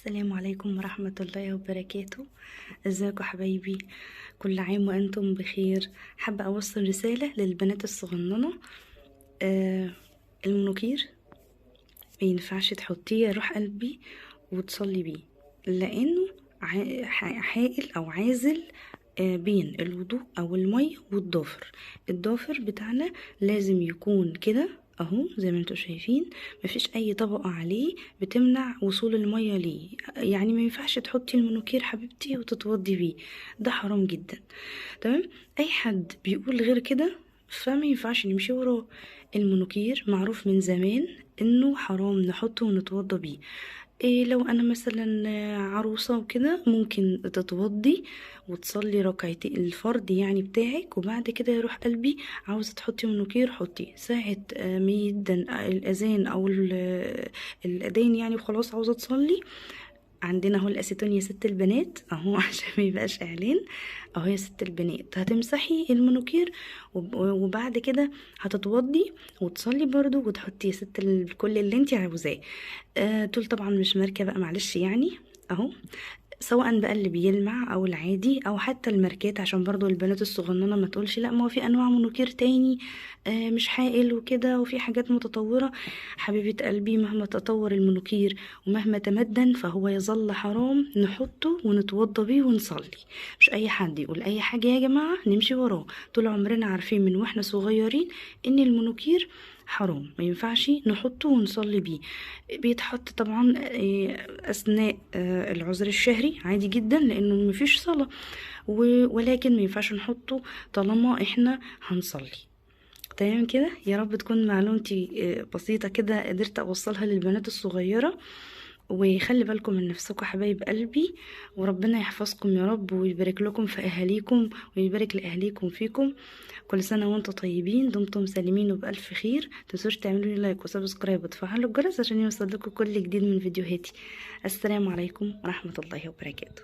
السلام عليكم ورحمة الله وبركاته. ازيكم حبايبي؟ كل عام وانتم بخير. حابة اوصل رسالة للبنات الصغننة. آه المنوكير مينفعش تحطيه يا روح قلبي وتصلي بيه، لانه حائل او عازل بين الوضوء او المية والضافر. الضافر بتاعنا لازم يكون كده اهو زي ما انتوا شايفين، مفيش اي طبقة عليه بتمنع وصول المية ليه. يعني ما ينفعش تحطي المنوكير حبيبتي وتتوضي بيه، ده حرام جدا. تمام. اي حد بيقول غير كده فما ينفعش نمشي وراه. المنوكير معروف من زمان انه حرام نحطه ونتوضى بيه. إيه لو انا مثلا عروسة وكده ممكن تتوضي وتصلي ركعتين الفرض يعني بتاعك، وبعد كده يروح قلبي عاوزة تحطي منوكير حطي ساعة ما يدن الاذان او الاذان يعني، وخلاص عاوزة تصلي. عندنا اهو الاسيتون يا ست البنات اهو عشان ما يبقاش اعلان. اهو يا ست البنات هتمسحي المنوكير وبعد كده هتتوضي وتصلي برضو وتحطي يا ست كل اللي انت عاوزاه. طول طبعا مش ماركه بقى معلش يعني. اهو سواء بقى اللي بيلمع او العادي او حتى الماركات، عشان برضو البنات الصغننه ما تقولش لا ما هو في انواع منوكير تاني مش حائل وكده وفي حاجات متطوره. حبيبه قلبي مهما تطور المنوكير ومهما تمدن فهو يظل حرام نحطه ونتوضى بيه ونصلي. مش اي حد يقول اي حاجه يا جماعه نمشي وراه. طول عمرنا عارفين من واحنا صغيرين ان المنوكير حرام ما ينفعش نحطه ونصلي بيه. بيتحط طبعا اثناء العذر الشهري عادي جدا لانه مفيش صلاة، ولكن ما ينفعش نحطه طالما احنا هنصلي. تمام كده. يا رب تكون معلومتي بسيطة كده قدرت اوصلها للبنات الصغيرة. وخلي بالكم من نفسكم حبايب قلبي، وربنا يحفظكم يا رب ويبارك لكم في اهاليكم ويبارك لاهاليكم فيكم. كل سنة وانتم طيبين، دمتم سالمين وبألف خير. متنسوش تعملوا لي لايك وسبسكرايب وتفعلوا الجرس عشان يوصل لكم كل جديد من فيديوهاتي. السلام عليكم ورحمة الله وبركاته.